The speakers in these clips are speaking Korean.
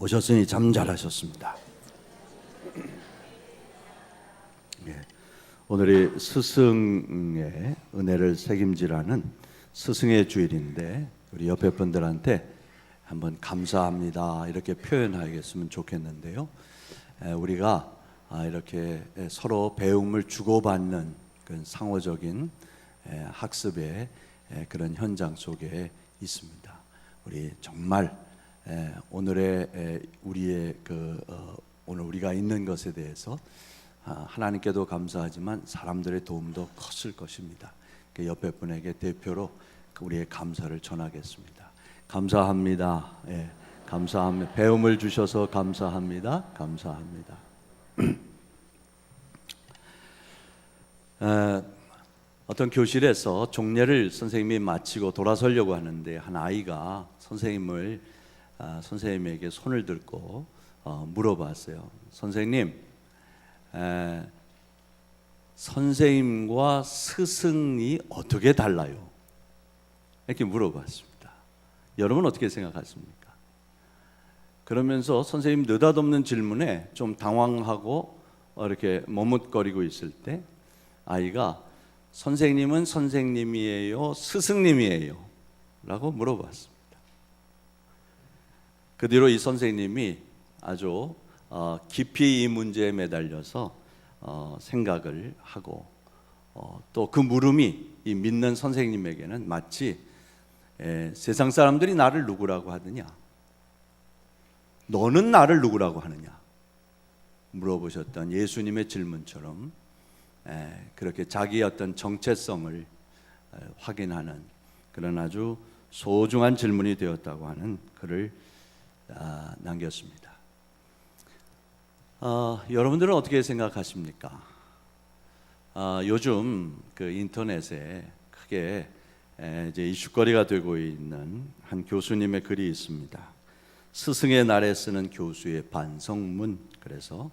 오셨으니 참 잘하셨습니다. 예, 오늘이 스승의 은혜를 책임지라는 스승의 주일인데 우리 옆에 분들한테 한번 감사합니다 이렇게 표현하겠으면 좋겠는데요. 우리가 이렇게 서로 배움을 주고받는 그런 상호적인 학습의 그런 현장 속에 있습니다. 우리 정말 오늘의 우리의 오늘 우리가 있는 것에 대해서 하나님께도 감사하지만 사람들의 도움도 컸을 것입니다. 옆에 분에게 대표로 우리의 감사를 전하겠습니다. 감사합니다. 감사합니다. 배움을 주셔서 감사합니다. 감사합니다. 어떤 교실에서 종례를 선생님이 마치고 돌아서려고 하는데 한 아이가 선생님에게 손을 들고 물어봤어요. 선생님, 선생님과 스승이 어떻게 달라요? 이렇게 물어봤습니다. 여러분 어떻게 생각하십니까? 그러면서 선생님 느닷없는 질문에 좀 당황하고 이렇게 머뭇거리고 있을 때 아이가 선생님은 선생님이에요? 스승님이에요? 라고 물어봤습니다. 그 뒤로 이 선생님이 아주 깊이 이 문제에 매달려서 생각을 하고 또 그 물음이 이 믿는 선생님에게는 마치 세상 사람들이 나를 누구라고 하느냐, 너는 나를 누구라고 하느냐 물어보셨던 예수님의 질문처럼 그렇게 자기의 어떤 정체성을 확인하는 그런 아주 소중한 질문이 되었다고 하는 글을 남겼습니다. 여러분들은 어떻게 생각하십니까? 요즘 그 인터넷에 크게 이제 이슈거리가 되고 있는 한 교수님의 글이 있습니다. 스승의 날에 쓰는 교수의 반성문. 그래서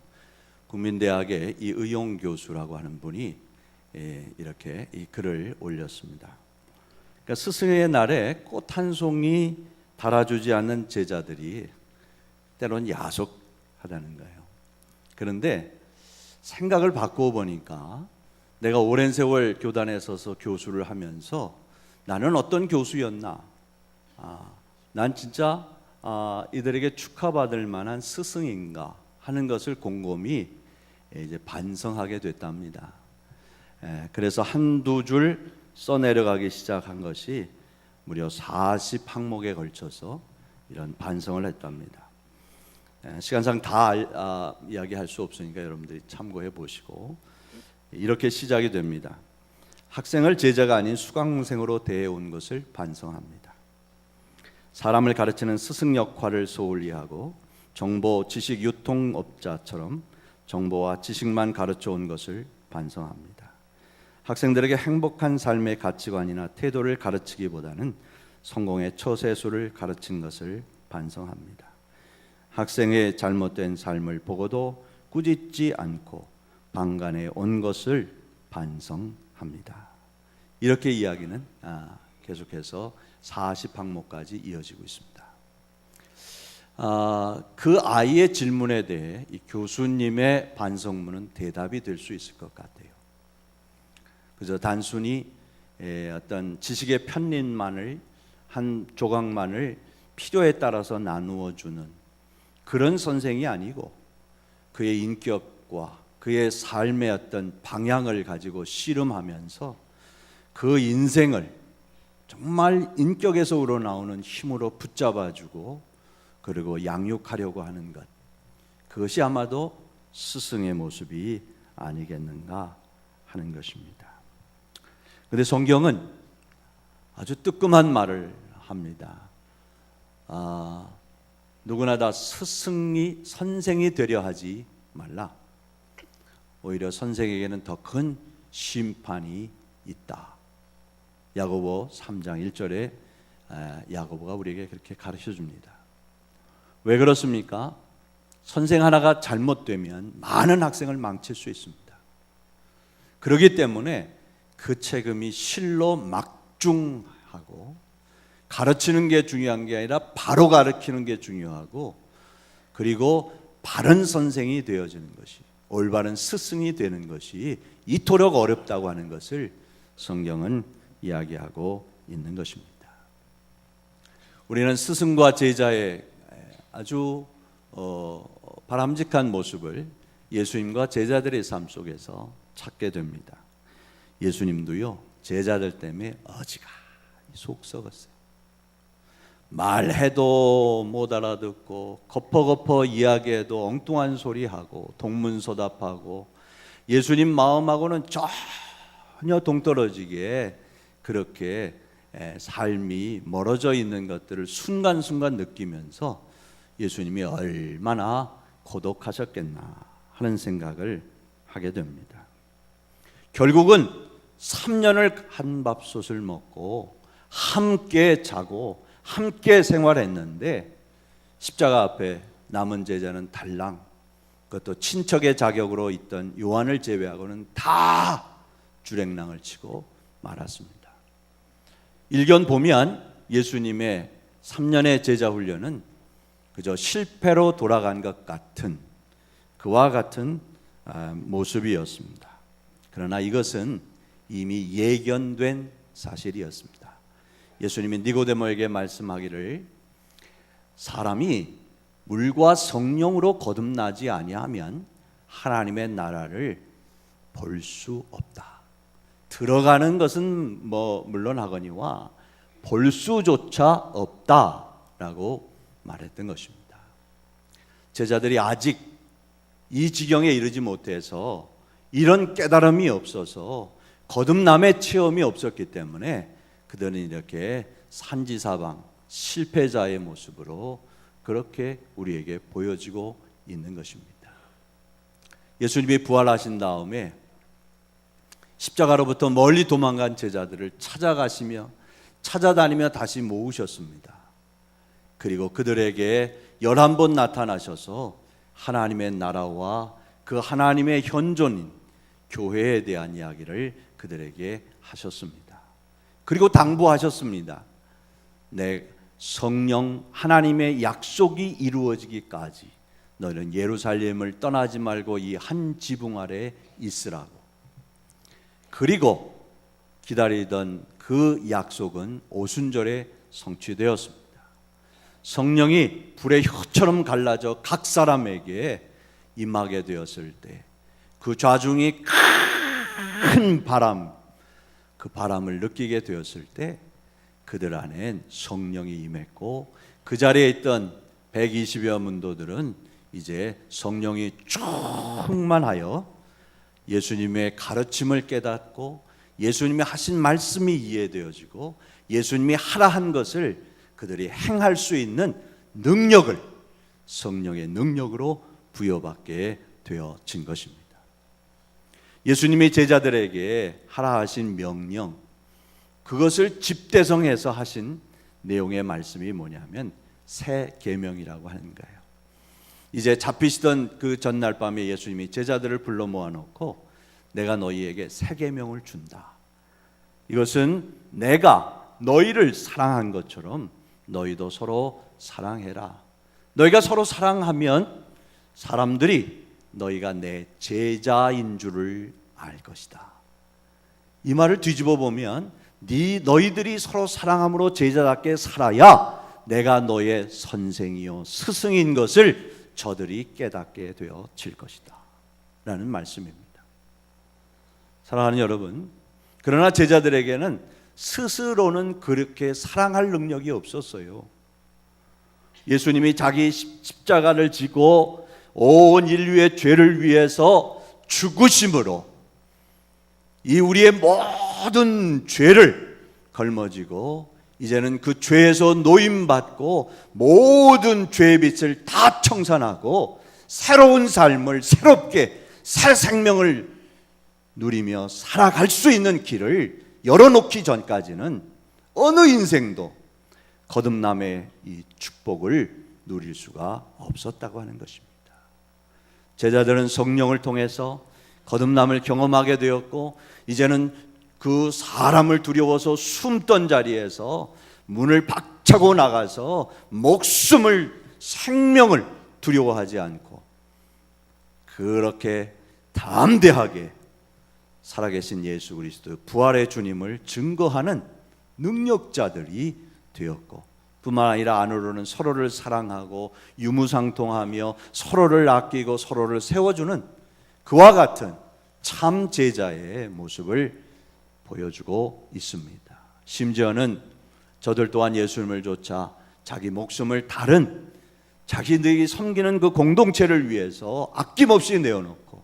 국민대학의 이의용 교수라고 하는 분이 이렇게 이 글을 올렸습니다. 그러니까 스승의 날에 꽃 한 송이 달아주지 않는 제자들이 때론 야속하다는 거예요. 그런데 생각을 바꾸어 보니까 내가 오랜 세월 교단에 서서 교수를 하면서 나는 어떤 교수였나? 난 진짜 이들에게 축하받을 만한 스승인가 하는 것을 곰곰이 이제 반성하게 됐답니다. 그래서 한두 줄 써내려가기 시작한 것이 무려 40항목에 걸쳐서 이런 반성을 했답니다. 시간상 다 이야기할 수 없으니까 여러분들이 참고해 보시고 이렇게 시작이 됩니다. 학생을 제자가 아닌 수강생으로 대해온 것을 반성합니다. 사람을 가르치는 스승 역할을 소홀히 하고 정보 지식 유통업자처럼 정보와 지식만 가르쳐 온 것을 반성합니다. 학생들에게 행복한 삶의 가치관이나 태도를 가르치기보다는 성공의 처세술을 가르친 것을 반성합니다. 학생의 잘못된 삶을 보고도 꾸짖지 않고 방관해 온 것을 반성합니다. 이렇게 이야기는 계속해서 40항목까지 이어지고 있습니다. 그 아이의 질문에 대해 이 교수님의 반성문은 대답이 될 수 있을 것 같아요. 그저 단순히 어떤 지식의 편린만을 한 조각만을 필요에 따라서 나누어 주는 그런 선생이 아니고 그의 인격과 그의 삶의 어떤 방향을 가지고 씨름하면서 그 인생을 정말 인격에서 우러나오는 힘으로 붙잡아주고 그리고 양육하려고 하는 것, 그것이 아마도 스승의 모습이 아니겠는가 하는 것입니다. 그런데 성경은 아주 뜨끔한 말을 합니다. 누구나 다 스승이 선생이 되려 하지 말라. 오히려 선생에게는 더 큰 심판이 있다. 야고보 3장 1절에 야고보가 우리에게 그렇게 가르쳐 줍니다. 왜 그렇습니까? 선생 하나가 잘못되면 많은 학생을 망칠 수 있습니다. 그렇기 때문에 그 책임이 실로 막중하고 가르치는 게 중요한 게 아니라 바로 가르치는 게 중요하고 그리고 바른 선생이 되어지는 것이, 올바른 스승이 되는 것이 이토록 어렵다고 하는 것을 성경은 이야기하고 있는 것입니다. 우리는 스승과 제자의 아주 바람직한 모습을 예수님과 제자들의 삶 속에서 찾게 됩니다. 예수님도요, 제자들 때문에 어지간히 속 썩었어요. 말해도 못 알아듣고 거퍼거퍼 이야기해도 엉뚱한 소리하고 동문서답하고 예수님 마음하고는 전혀 동떨어지게 그렇게 삶이 멀어져 있는 것들을 순간순간 느끼면서 예수님이 얼마나 고독하셨겠나 하는 생각을 하게 됩니다. 결국은 3년을 한밥솥을 먹고 함께 자고 함께 생활했는데 십자가 앞에 남은 제자는 달랑, 그것도 친척의 자격으로 있던 요한을 제외하고는 다 주랭랑을 치고 말았습니다. 일견 보면 예수님의 3년의 제자 훈련은 그저 실패로 돌아간 것 같은, 그와 같은 모습이었습니다. 그러나 이것은 이미 예견된 사실이었습니다. 예수님이 니고데모에게 말씀하기를 사람이 물과 성령으로 거듭나지 아니하면 하나님의 나라를 볼 수 없다. 들어가는 것은 물론 하거니와 볼 수조차 없다라고 말했던 것입니다. 제자들이 아직 이 지경에 이르지 못해서 이런 깨달음이 없어서 거듭남의 체험이 없었기 때문에 그들은 이렇게 산지사방 실패자의 모습으로 그렇게 우리에게 보여지고 있는 것입니다. 예수님이 부활하신 다음에 십자가로부터 멀리 도망간 제자들을 찾아가시며 찾아다니며 다시 모으셨습니다. 그리고 그들에게 11번 나타나셔서 하나님의 나라와 그 하나님의 현존인 교회에 대한 이야기를 그들에게 하셨습니다. 그리고 당부하셨습니다. 내 성령 하나님의 약속이 이루어지기까지 너는 예루살렘을 떠나지 말고 이 한 지붕 아래 있으라고. 그리고 기다리던 그 약속은 오순절에 성취되었습니다. 성령이 불의 혀처럼 갈라져 각 사람에게 임하게 되었을 때 그 좌중이 큰 바람, 그 바람을 느끼게 되었을 때 그들 안엔 성령이 임했고 그 자리에 있던 120여 문도들은 이제 성령이 충만하여 예수님의 가르침을 깨닫고 예수님이 하신 말씀이 이해되어지고 예수님이 하라 한 것을 그들이 행할 수 있는 능력을 성령의 능력으로 부여받게 되어진 것입니다. 예수님이 제자들에게 하라 하신 명령, 그것을 집대성해서 하신 내용의 말씀이 뭐냐면 새 계명이라고 하는 거예요. 이제 잡히시던 그 전날 밤에 예수님이 제자들을 불러 모아놓고 내가 너희에게 새 계명을 준다. 이것은 내가 너희를 사랑한 것처럼 너희도 서로 사랑해라. 너희가 서로 사랑하면 사람들이 너희가 내 제자인 줄을 알 것이다. 이 말을 뒤집어 보면 너희들이 서로 사랑함으로 제자답게 살아야 내가 너의 선생이요 스승인 것을 저들이 깨닫게 되어질 것이다 라는 말씀입니다. 사랑하는 여러분, 그러나 제자들에게는 스스로는 그렇게 사랑할 능력이 없었어요. 예수님이 자기 십자가를 지고 온 인류의 죄를 위해서 죽으심으로 이 우리의 모든 죄를 걸머지고 이제는 그 죄에서 노임받고 모든 죄의 빛을 다 청산하고 새로운 삶을 새롭게 새 생명을 누리며 살아갈 수 있는 길을 열어놓기 전까지는 어느 인생도 거듭남의 이 축복을 누릴 수가 없었다고 하는 것입니다. 제자들은 성령을 통해서 거듭남을 경험하게 되었고 이제는 그 사람을 두려워서 숨던 자리에서 문을 박차고 나가서 목숨을 생명을 두려워하지 않고 그렇게 담대하게 살아계신 예수 그리스도 부활의 주님을 증거하는 능력자들이 되었고, 뿐만 아니라 안으로는 서로를 사랑하고 유무상통하며 서로를 아끼고 서로를 세워주는 그와 같은 참 제자의 모습을 보여주고 있습니다. 심지어는 저들 또한 예수님을 쫓아 자기 목숨을 다른 자기들이 섬기는 그 공동체를 위해서 아낌없이 내어놓고,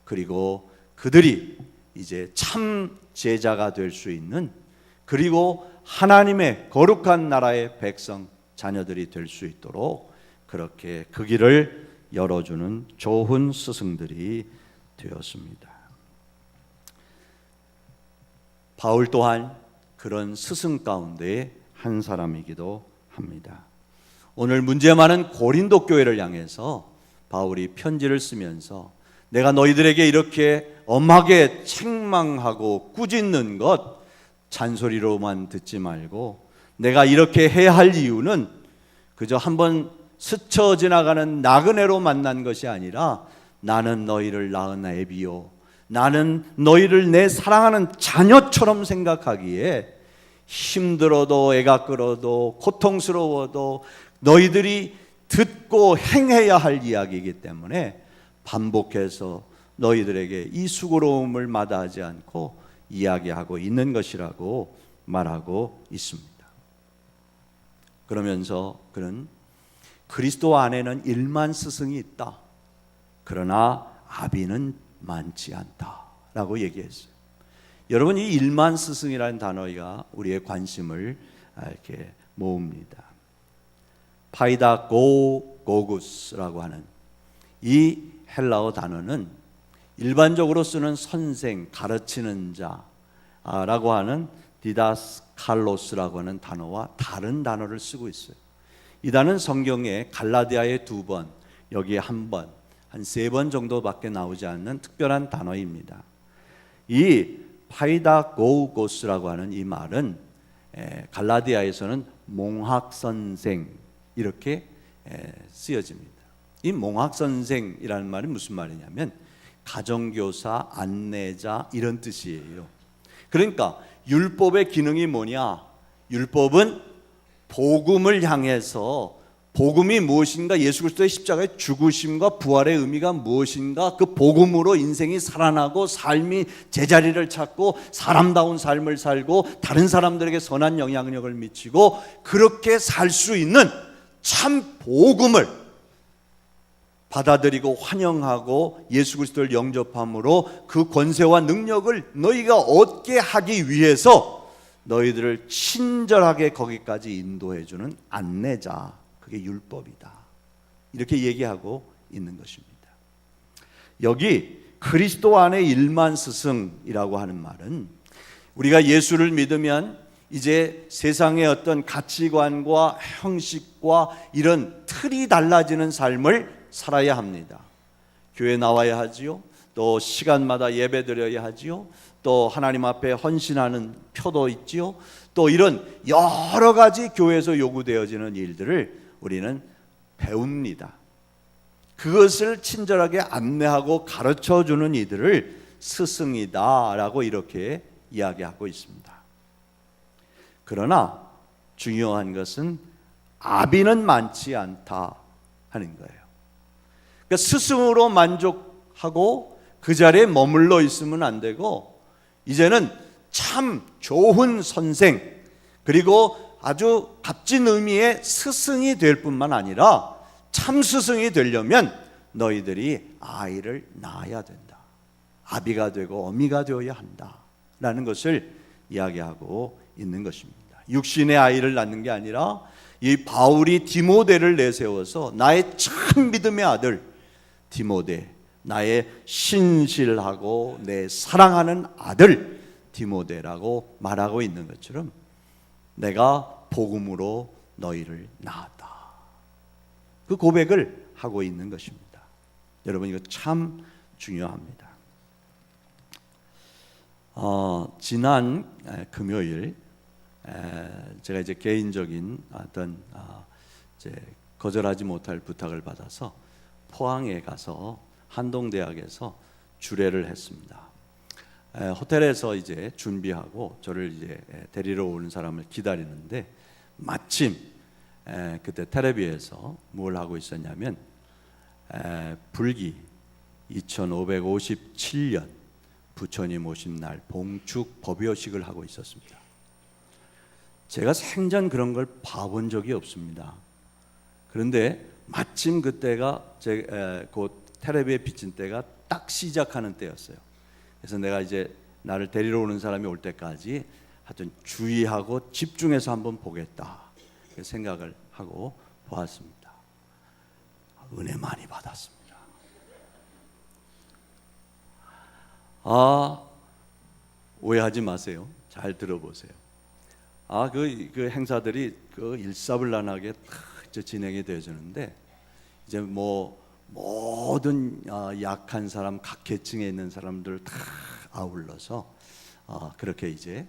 그리고 그들이 이제 참 제자가 될 수 있는, 그리고 하나님의 거룩한 나라의 백성 자녀들이 될 수 있도록 그렇게 그 길을 열어주는 좋은 스승들이 되었습니다. 바울 또한 그런 스승 가운데 한 사람이기도 합니다. 오늘 문제 많은 고린도 교회를 향해서 바울이 편지를 쓰면서 내가 너희들에게 이렇게 엄하게 책망하고 꾸짖는 것 잔소리로만 듣지 말고, 내가 이렇게 해야 할 이유는 그저 한번 스쳐 지나가는 나그네로 만난 것이 아니라 나는 너희를 낳은 애비요, 나는 너희를 내 사랑하는 자녀처럼 생각하기에 힘들어도 애가 끌어도 고통스러워도 너희들이 듣고 행해야 할 이야기이기 때문에 반복해서 너희들에게 이 수고로움을 마다하지 않고 이야기하고 있는 것이라고 말하고 있습니다. 그러면서 그는 그리스도 안에는 1만 스승이 있다, 그러나 아비는 많지 않다라고 얘기했어요. 여러분, 이 1만 스승이라는 단어가 우리의 관심을 이렇게 모읍니다. 파이다고고구스라고 하는 이 헬라어 단어는 일반적으로 쓰는 선생, 가르치는 자라고 하는 디다스칼로스라고 하는 단어와 다른 단어를 쓰고 있어요. 이 단어는 성경에 갈라디아에 2번, 여기에 1번, 한 3번 정도밖에 나오지 않는 특별한 단어입니다. 이 파이다고고스라고 하는 이 말은 갈라디아에서는 몽학선생 이렇게 쓰여집니다. 이 몽학선생이라는 말이 무슨 말이냐면 가정교사, 안내자 이런 뜻이에요. 그러니까 율법의 기능이 뭐냐? 율법은 복음을 향해서, 복음이 무엇인가, 예수 그리스도의 십자가의 죽으심과 부활의 의미가 무엇인가, 그 복음으로 인생이 살아나고 삶이 제자리를 찾고 사람다운 삶을 살고 다른 사람들에게 선한 영향력을 미치고 그렇게 살 수 있는 참 복음을 받아들이고 환영하고 예수 그리스도를 영접함으로 그 권세와 능력을 너희가 얻게 하기 위해서 너희들을 친절하게 거기까지 인도해주는 안내자, 그게 율법이다, 이렇게 얘기하고 있는 것입니다. 여기 그리스도 안에 1만 스승이라고 하는 말은 우리가 예수를 믿으면 이제 세상의 어떤 가치관과 형식과 이런 틀이 달라지는 삶을 살아야 합니다. 교회 나와야 하지요, 또 시간마다 예배 드려야 하지요, 또 하나님 앞에 헌신하는 표도 있지요, 또 이런 여러 가지 교회에서 요구되어지는 일들을 우리는 배웁니다. 그것을 친절하게 안내하고 가르쳐주는 이들을 스승이다라고 이렇게 이야기하고 있습니다. 그러나 중요한 것은 아비는 많지 않다 하는 거예요. 그러니까 스승으로 만족하고 그 자리에 머물러 있으면 안 되고, 이제는 참 좋은 선생, 그리고 아주 값진 의미의 스승이 될 뿐만 아니라 참 스승이 되려면 너희들이 아이를 낳아야 된다, 아비가 되고 어미가 되어야 한다라는 것을 이야기하고 있는 것입니다. 육신의 아이를 낳는 게 아니라 이 바울이 디모데를 내세워서 나의 참 믿음의 아들 디모데, 나의 신실하고 내 사랑하는 아들 디모데라고 말하고 있는 것처럼 내가 복음으로 너희를 낳았다, 그 고백을 하고 있는 것입니다. 여러분, 이거 참 중요합니다. 지난 금요일 제가 이제 개인적인 어떤 이제 거절하지 못할 부탁을 받아서 포항에 가서 한동대학에서 주례를 했습니다. 호텔에서 이제 준비하고 저를 이제 데리러 오는 사람을 기다리는데 마침 그때 텔레비에서 뭘 하고 있었냐면 불기 2557년 부처님 오신 날 봉축 법요식을 하고 있었습니다. 제가 생전 그런 걸 봐본 적이 없습니다. 그런데 마침 그때가 곧 텔레비에 비친 때가 딱 시작하는 때였어요. 그래서 내가 이제 나를 데리러 오는 사람이 올 때까지 하여튼 주의하고 집중해서 한번 보겠다 생각을 하고 보았습니다. 은혜 많이 받았습니다. 오해하지 마세요. 잘 들어보세요. 그 행사들이 일사불란하게 진행이 되어지는데 이제 모든 약한 사람, 각 계층에 있는 사람들 다 아울러서 그렇게 이제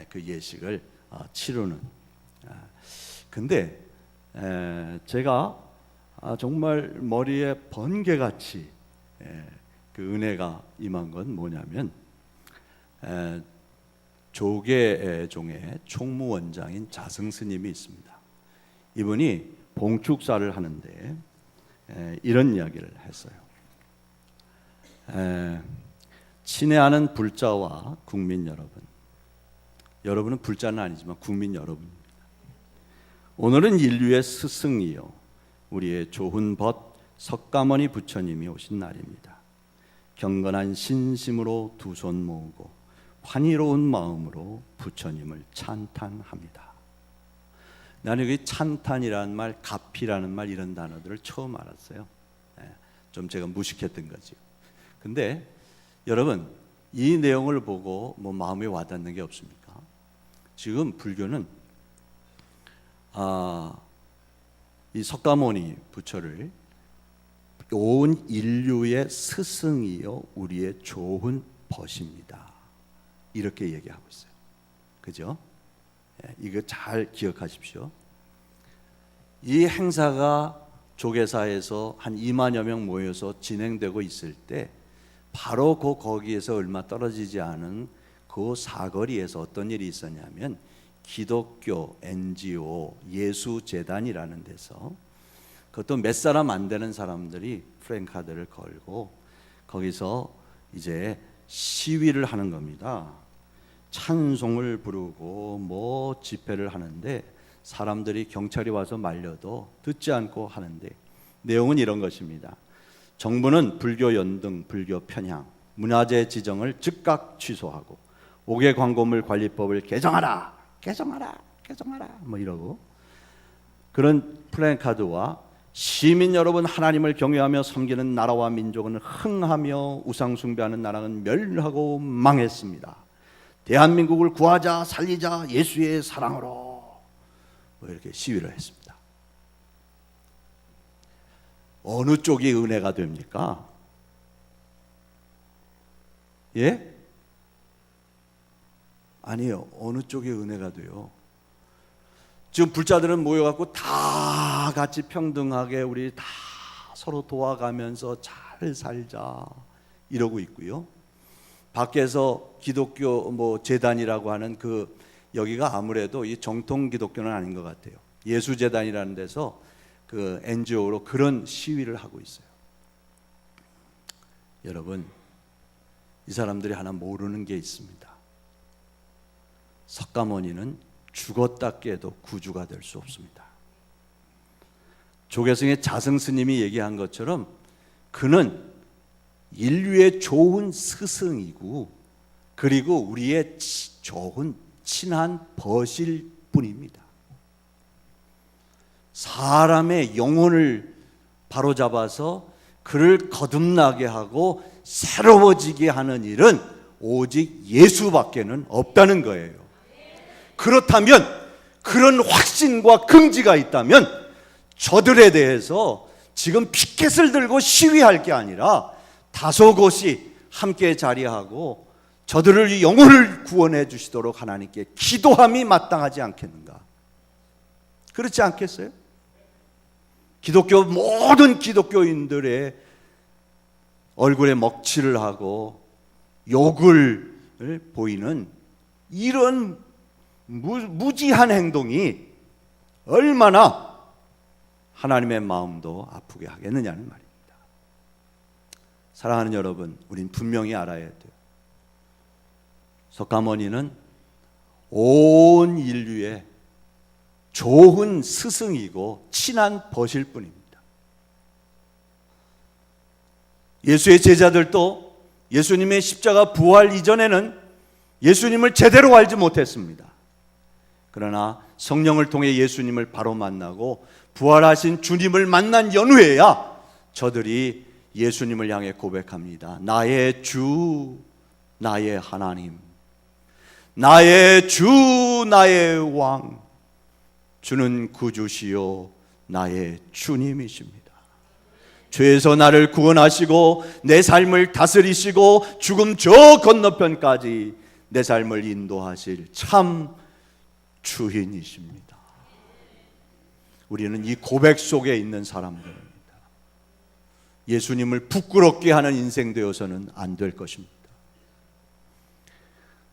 그 예식을 치르는. 근데 제가 정말 머리에 번개같이 그 은혜가 임한 건 뭐냐면 조계종의 총무원장인 자승스님이 있습니다. 이분이 봉축사를 하는데 이런 이야기를 했어요. 친애하는 불자와 국민 여러분, 여러분은 불자는 아니지만 국민 여러분입니다. 오늘은 인류의 스승이요 우리의 좋은 벗 석가모니 부처님이 오신 날입니다. 경건한 신심으로 두 손 모으고 환희로운 마음으로 부처님을 찬탄합니다. 나는 여기 찬탄이라는 말, 가피라는 말 이런 단어들을 처음 알았어요. 좀 제가 무식했던 거죠. 근데 여러분 이 내용을 보고 마음에 와닿는 게 없습니까? 지금 불교는 이 석가모니 부처를 온 인류의 스승이요 우리의 좋은 벗입니다. 이렇게 얘기하고 있어요. 그죠? 이거 잘 기억하십시오. 이 행사가 조계사에서 한 2만여 명 모여서 진행되고 있을 때 바로 거기에서 얼마 떨어지지 않은 그 사거리에서 어떤 일이 있었냐면 기독교 NGO 예수재단이라는 데서 그것도 몇 사람 안 되는 사람들이 프랜카드를 걸고 거기서 이제 시위를 하는 겁니다. 찬송을 부르고 집회를 하는데 사람들이 경찰이 와서 말려도 듣지 않고 하는데 내용은 이런 것입니다. 정부는 불교 연등, 불교 편향, 문화재 지정을 즉각 취소하고 5개 광고물 관리법을 개정하라 이러고 그런 플래카드와 시민 여러분 하나님을 경외하며 섬기는 나라와 민족은 흥하며 우상 숭배하는 나라는 멸하고 망했습니다. 대한민국을 구하자 살리자 예수의 사랑으로 이렇게 시위를 했습니다. 어느 쪽이 은혜가 됩니까? 예? 아니요. 어느 쪽이 은혜가 돼요? 지금 불자들은 모여갖고 다 같이 평등하게 우리 다 서로 도와가면서 잘 살자 이러고 있고요. 밖에서 기독교 재단이라고 하는 여기가 아무래도 이 정통 기독교는 아닌 것 같아요. 예수재단이라는 데서 그 NGO로 그런 시위를 하고 있어요. 여러분, 이 사람들이 하나 모르는 게 있습니다. 석가모니는 죽었다 깨도 구주가 될 수 없습니다. 조계성의 자승스님이 얘기한 것처럼 그는 인류의 좋은 스승이고 그리고 우리의 좋은 친한 벗일 뿐입니다. 사람의 영혼을 바로잡아서 그를 거듭나게 하고 새로워지게 하는 일은 오직 예수밖에는 없다는 거예요. 그렇다면 그런 확신과 긍지가 있다면 저들에 대해서 지금 피켓을 들고 시위할 게 아니라 다소곳이 함께 자리하고 저들을 영혼을 구원해 주시도록 하나님께 기도함이 마땅하지 않겠는가? 그렇지 않겠어요? 모든 기독교인들의 얼굴에 먹칠을 하고 욕을 보이는 이런 무지한 행동이 얼마나 하나님의 마음도 아프게 하겠느냐는 말입니다. 사랑하는 여러분, 우린 분명히 알아야 돼요. 석가모니는 온 인류의 좋은 스승이고 친한 벗일 뿐입니다. 예수의 제자들도 예수님의 십자가 부활 이전에는 예수님을 제대로 알지 못했습니다. 그러나 성령을 통해 예수님을 바로 만나고 부활하신 주님을 만난 연후에야 저들이 예수님을 향해 고백합니다. 나의 주, 나의 하나님, 나의 주, 나의 왕, 주는 구주시요 나의 주님이십니다. 죄에서 나를 구원하시고 내 삶을 다스리시고 죽음 저 건너편까지 내 삶을 인도하실 참 주인이십니다. 우리는 이 고백 속에 있는 사람들입니다. 예수님을 부끄럽게 하는 인생 되어서는 안 될 것입니다.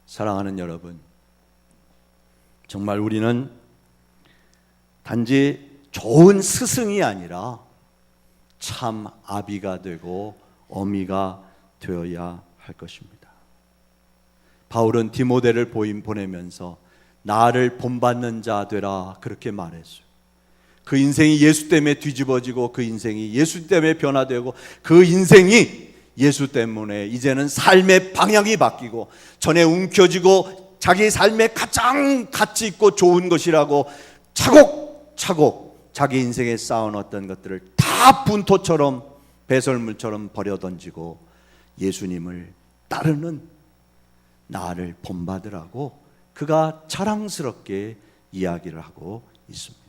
사랑하는 여러분, 정말 우리는 단지 좋은 스승이 아니라 참 아비가 되고 어미가 되어야 할 것입니다. 바울은 디모데를 보내면서 나를 본받는 자 되라 그렇게 말했어요. 그 인생이 예수 때문에 뒤집어지고 그 인생이 예수 때문에 변화되고 그 인생이 예수 때문에 이제는 삶의 방향이 바뀌고 전에 움켜쥐고 자기 삶에 가장 가치 있고 좋은 것이라고 차곡차곡 자기 인생에 쌓아놓았던 것들을 다 분토처럼 배설물처럼 버려던지고 예수님을 따르는 나를 본받으라고 그가 자랑스럽게 이야기를 하고 있습니다.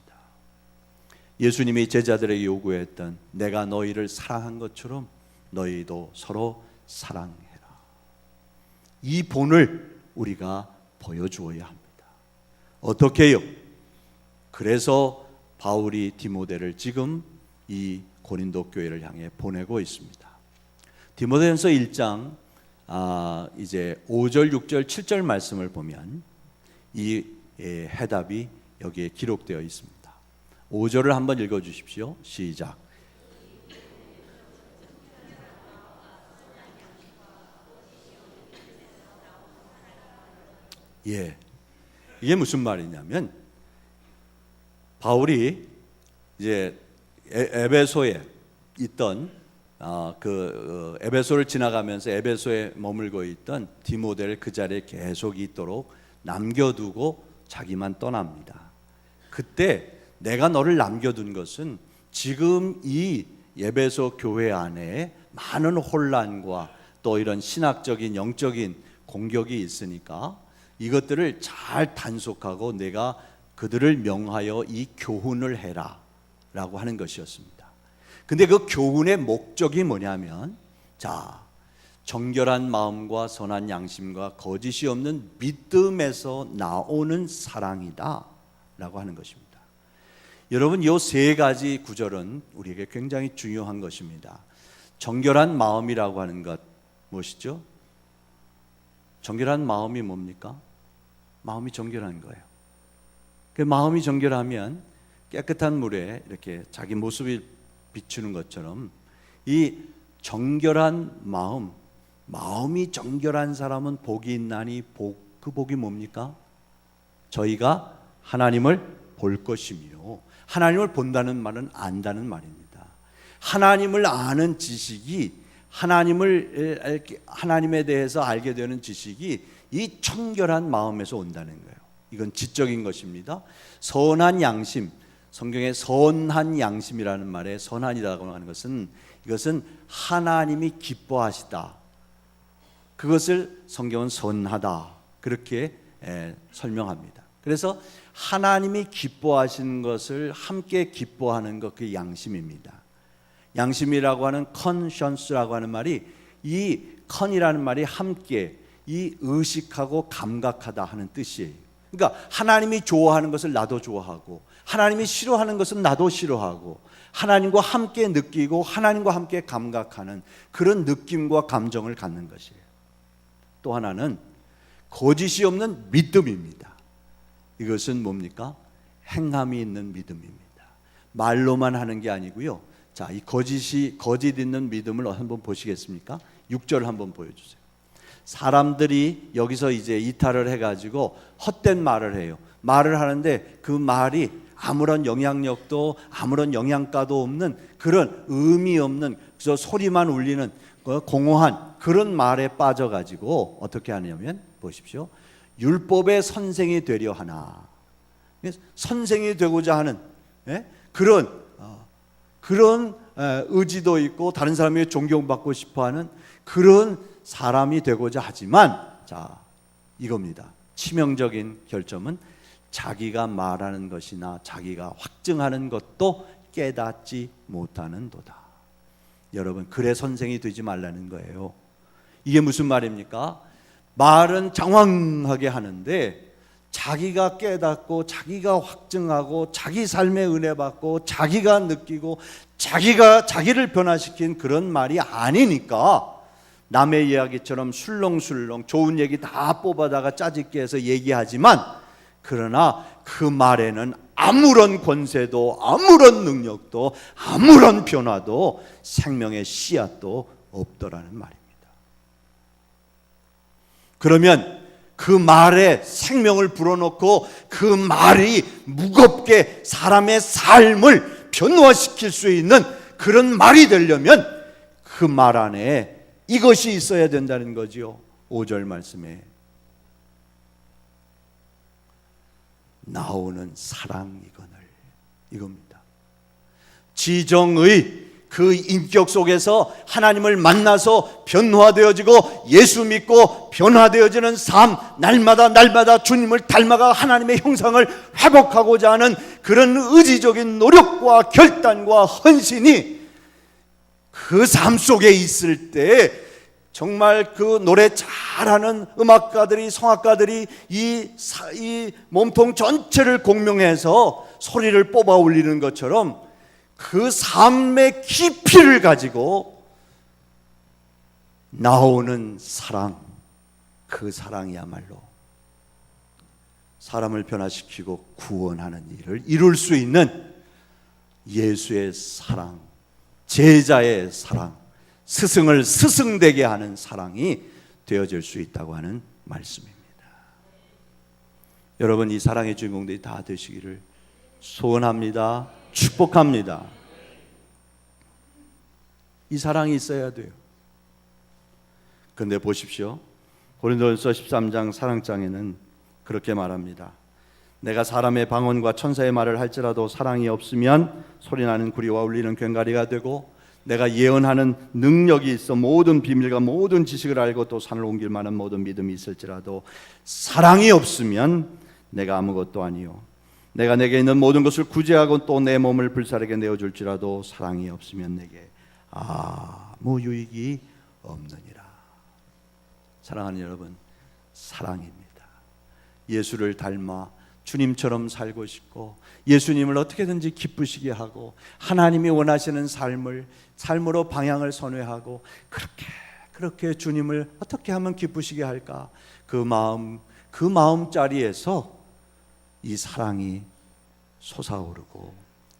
예수님이 제자들에게 요구했던 내가 너희를 사랑한 것처럼 너희도 서로 사랑해라. 이 본을 우리가 보여주어야 합니다. 어떻게 해요? 그래서 바울이 디모데를 지금 이 고린도 교회를 향해 보내고 있습니다. 디모데전서 1장 이제 5절, 6절, 7절 말씀을 보면 이 해답이 여기에 기록되어 있습니다. 5절을 한번 읽어 주십시오. 시작. 이게 무슨 말이냐면 바울이 이제 에베소에 있던 에베소를 지나가면서 에베소에 머물고 있던 디모데를 그 자리에 계속 있도록 남겨두고 자기만 떠납니다. 그때 내가 너를 남겨둔 것은 지금 이 에베소 교회 안에 많은 혼란과 또 이런 신학적인 영적인 공격이 있으니까 이것들을 잘 단속하고 내가 그들을 명하여 이 교훈을 해라 라고 하는 것이었습니다. 근데 그 교훈의 목적이 뭐냐면 정결한 마음과 선한 양심과 거짓이 없는 믿음에서 나오는 사랑이다 라고 하는 것입니다. 여러분, 이 세 가지 구절은 우리에게 굉장히 중요한 것입니다. 정결한 마음이라고 하는 것 무엇이죠? 정결한 마음이 뭡니까? 마음이 정결한 거예요. 그 마음이 정결하면 깨끗한 물에 이렇게 자기 모습이 비추는 것처럼 이 정결한 마음이 정결한 사람은 복이 있나니 그 복이 뭡니까? 저희가 하나님을 볼 것이며, 하나님을 본다는 말은 안다는 말입니다. 하나님을 아는 지식이 하나님에 대해서 알게 되는 지식이 이 정결한 마음에서 온다는 거예요. 이건 지적인 것입니다. 선한 양심, 성경에 선한 양심이라는 말에 선한이라고 하는 것은 이것은 하나님이 기뻐하시다. 그것을 성경은 선하다 그렇게 설명합니다. 그래서 하나님이 기뻐하시는 것을 함께 기뻐하는 것, 그게 양심입니다. 양심이라고 하는 conscience라고 하는 말이, 이 con이라는 말이 함께, 이 의식하고 감각하다 하는 뜻이에요. 그러니까 하나님이 좋아하는 것을 나도 좋아하고, 하나님이 싫어하는 것은 나도 싫어하고, 하나님과 함께 느끼고 하나님과 함께 감각하는 그런 느낌과 감정을 갖는 것이에요. 또 하나는 거짓이 없는 믿음입니다. 이것은 뭡니까? 행함이 있는 믿음입니다. 말로만 하는 게 아니고요. 자, 이 거짓 있는 믿음을 한번 보시겠습니까? 6절 한번 보여주세요. 사람들이 여기서 이제 이탈을 해가지고 헛된 말을 해요. 말을 하는데 그 말이 아무런 영향력도 아무런 영양가도 없는 그런 의미 없는 저 소리만 울리는 공허한 그런 말에 빠져가지고 어떻게 하냐면 보십시오. 율법의 선생이 되려 하나. 선생이 되고자 하는 그런 의지도 있고 다른 사람에게 존경받고 싶어하는 그런 사람이 되고자 하지만, 자, 이겁니다. 치명적인 결점은 자기가 말하는 것이나 자기가 확증하는 것도 깨닫지 못하는도다. 여러분, 글의 선생이 되지 말라는 거예요. 이게 무슨 말입니까? 말은 장황하게 하는데 자기가 깨닫고 자기가 확증하고 자기 삶에 은혜 받고 자기가 느끼고 자기를 변화시킨 그런 말이 아니니까 남의 이야기처럼 술렁술렁 좋은 얘기 다 뽑아다가 짜집게 해서 얘기하지만, 그러나 그 말에는 아무런 권세도 아무런 능력도 아무런 변화도 생명의 씨앗도 없더라는 말입니다. 그러면 그 말에 생명을 불어넣고 그 말이 무겁게 사람의 삶을 변화시킬 수 있는 그런 말이 되려면 그 말 안에 이것이 있어야 된다는 거지요. 5절 말씀에 나오는 사랑이거늘, 이겁니다. 지정의 그 인격 속에서 하나님을 만나서 변화되어지고 예수 믿고 변화되어지는 삶, 날마다 주님을 닮아가 하나님의 형상을 회복하고자 하는 그런 의지적인 노력과 결단과 헌신이 그 삶 속에 있을 때 정말 그 노래 잘하는 음악가들이, 성악가들이 이 몸통 전체를 공명해서 소리를 뽑아 올리는 것처럼 그 삶의 깊이를 가지고 나오는 사랑, 그 사랑이야말로 사람을 변화시키고 구원하는 일을 이룰 수 있는 예수의 사랑, 제자의 사랑, 스승을 스승되게 하는 사랑이 되어질 수 있다고 하는 말씀입니다. 여러분, 이 사랑의 주인공들이 다 되시기를 소원합니다. 축복합니다. 이 사랑이 있어야 돼요. 그런데 보십시오. 고린도전서 13장 사랑장에는 그렇게 말합니다. 내가 사람의 방언과 천사의 말을 할지라도 사랑이 없으면 소리나는 구리와 울리는 꽹과리가 되고, 내가 예언하는 능력이 있어 모든 비밀과 모든 지식을 알고 또 산을 옮길 만한 모든 믿음이 있을지라도 사랑이 없으면 내가 아무것도 아니요, 내가 내게 있는 모든 것을 구제하고 또 내 몸을 불사르게 내어줄지라도 사랑이 없으면 내게 아무 유익이 없느니라. 사랑하는 여러분, 사랑입니다. 예수를 닮아 주님처럼 살고 싶고 예수님을 어떻게든지 기쁘시게 하고 하나님이 원하시는 삶으로 방향을 선회하고 그렇게 주님을 어떻게 하면 기쁘시게 할까, 그 마음자리에서 이 사랑이 솟아오르고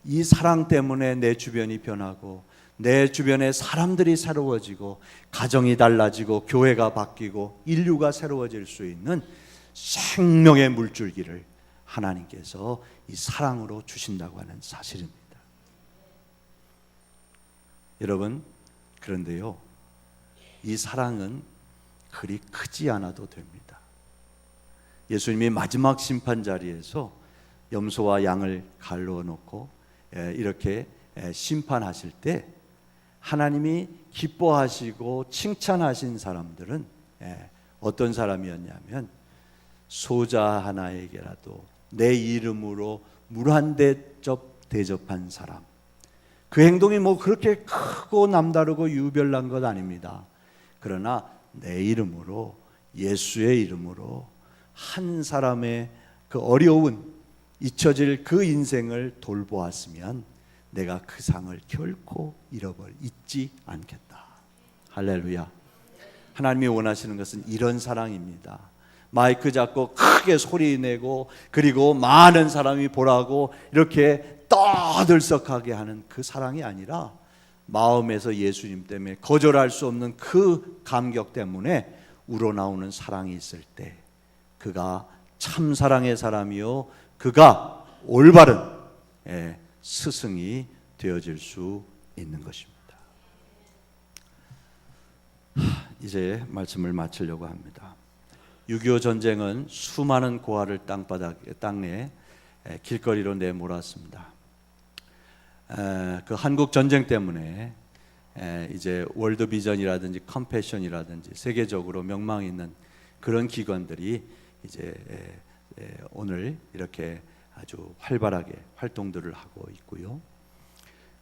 이 사랑 때문에 내 주변이 변하고 내 주변의 사람들이 새로워지고 가정이 달라지고 교회가 바뀌고 인류가 새로워질 수 있는 생명의 물줄기를 하나님께서 이 사랑으로 주신다고 하는 사실입니다. 여러분, 그런데요, 이 사랑은 그리 크지 않아도 됩니다. 예수님이 마지막 심판 자리에서 염소와 양을 갈르어 놓고 이렇게 심판하실 때 하나님이 기뻐하시고 칭찬하신 사람들은 어떤 사람이었냐면, 소자 하나에게라도 내 이름으로 물 한 대접 대접한 사람. 그 행동이 뭐 그렇게 크고 남다르고 유별난 것 아닙니다. 그러나 내 이름으로, 예수의 이름으로 한 사람의 그 어려운 잊혀질 그 인생을 돌보았으면 내가 그 상을 결코 잊지 않겠다. 할렐루야. 하나님이 원하시는 것은 이런 사랑입니다. 마이크 잡고 크게 소리 내고 그리고 많은 사람이 보라고 이렇게 떠들썩하게 하는 그 사랑이 아니라 마음에서 예수님 때문에 거절할 수 없는 그 감격 때문에 우러나오는 사랑이 있을 때 그가 참 사랑의 사람이요 그가 올바른 스승이 되어질 수 있는 것입니다. 이제 말씀을 마치려고 합니다. 6.25 전쟁은 수많은 고아를 땅내 길거리로 내몰았습니다. 그 한국 전쟁 때문에 이제 월드 비전이라든지 컴패션이라든지 세계적으로 명망 있는 그런 기관들이 이제 오늘 이렇게 아주 활발하게 활동들을 하고 있고요.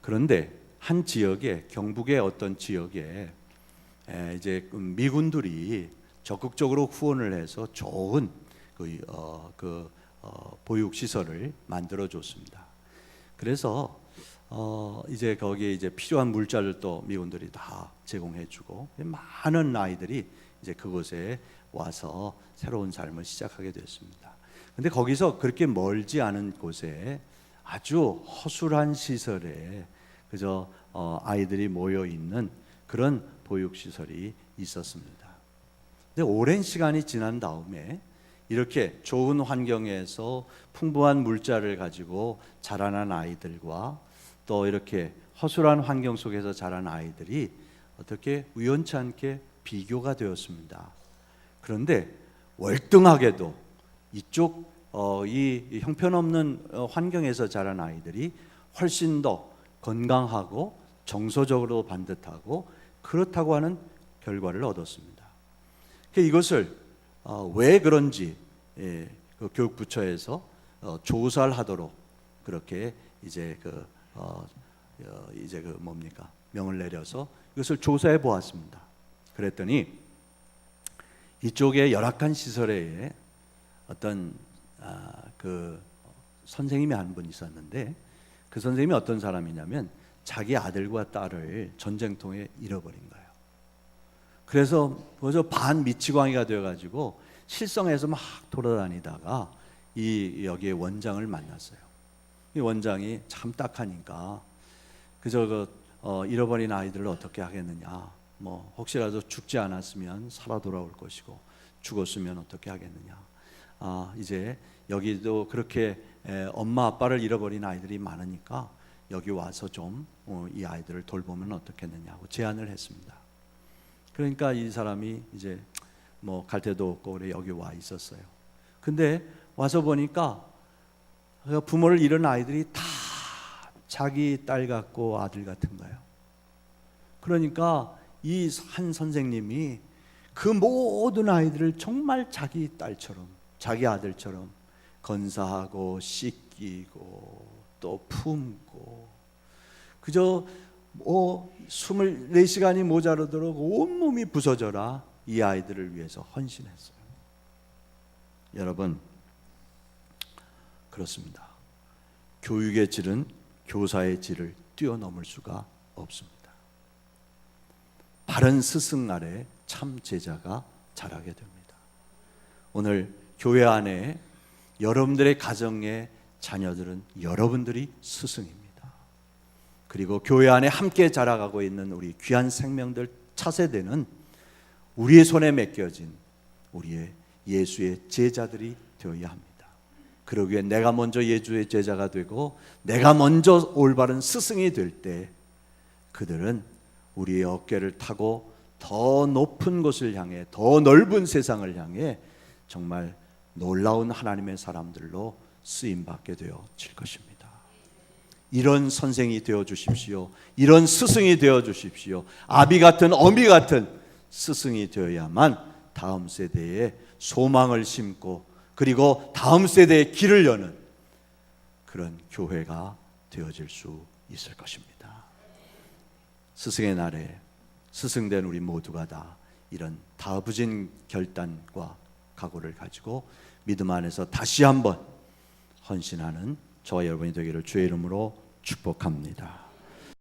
그런데 한 지역에 경북의 어떤 지역에 이제 미군들이 적극적으로 후원을 해서 좋은 보육 시설을 만들어 줬습니다. 그래서 이제 거기에 이제 필요한 물자를 또 미군들이 다 제공해주고 많은 아이들이 이제 그곳에 와서 새로운 삶을 시작하게 됐습니다. 근데 거기서 그렇게 멀지 않은 곳에 아주 허술한 시설에 그저 아이들이 모여 있는 그런 보육 시설이 있었습니다. 근데 오랜 시간이 지난 다음에 이렇게 좋은 환경에서 풍부한 물자를 가지고 자라난 아이들과 또 이렇게 허술한 환경 속에서 자란 아이들이 어떻게 우연치 않게 비교가 되었습니다. 그런데 월등하게도 이쪽 이 형편없는 환경에서 자란 아이들이 훨씬 더 건강하고 정서적으로 반듯하고 그렇다고 하는 결과를 얻었습니다. 이것을 왜 그런지 그 교육부처에서 조사를 하도록 그렇게 이제 명을 내려서 이것을 조사해 보았습니다. 그랬더니 이쪽에 열악한 시설에 어떤 그 선생님이 한 분 있었는데 그 선생님이 어떤 사람이냐면 자기 아들과 딸을 전쟁통에 잃어버린 거예요. 그래서 벌써 반 미치광이가 되어가지고 실성해서 막 돌아다니다가 여기에 원장을 만났어요. 이 원장이 참 딱하니까 그저 잃어버린 아이들을 어떻게 하겠느냐, 뭐 혹시라도 죽지 않았으면 살아 돌아올 것이고 죽었으면 어떻게 하겠느냐. 이제 여기도 그렇게 엄마 아빠를 잃어버린 아이들이 많으니까 여기 와서 좀 이 아이들을 돌보면 어떻겠느냐고 제안을 했습니다. 그러니까 이 사람이 이제 뭐 갈 데도 없고 그래 여기 와 있었어요. 근데 와서 보니까 부모를 잃은 아이들이 다 자기 딸 같고 아들 같은 거예요. 그러니까 이 한 선생님이 그 모든 아이들을 정말 자기 딸처럼 자기 아들처럼 건사하고 씻기고 또 품고 그저 24시간이 모자르도록 온몸이 부서져라 이 아이들을 위해서 헌신했어요. 여러분 그렇습니다. 교육의 질은 교사의 질을 뛰어넘을 수가 없습니다. 바른 스승 아래 참 제자가 자라게 됩니다. 오늘 교회 안에 여러분들의 가정의 자녀들은 여러분들이 스승입니다. 그리고 교회 안에 함께 자라가고 있는 우리 귀한 생명들 차세대는 우리의 손에 맡겨진 우리의 예수의 제자들이 되어야 합니다. 그러기 위해 내가 먼저 예수의 제자가 되고 내가 먼저 올바른 스승이 될 때 그들은 우리의 어깨를 타고 더 높은 곳을 향해 더 넓은 세상을 향해 정말 놀라운 하나님의 사람들로 쓰임받게 되어질 것입니다. 이런 선생이 되어주십시오. 이런 스승이 되어주십시오. 아비 같은 어미 같은 스승이 되어야만 다음 세대에 소망을 심고 그리고 다음 세대의 길을 여는 그런 교회가 되어질 수 있을 것입니다. 스승의 날에 스승된 우리 모두가 다 이런 다부진 결단과 각오를 가지고 믿음 안에서 다시 한번 헌신하는 저와 여러분이 되기를 주의 이름으로 축복합니다.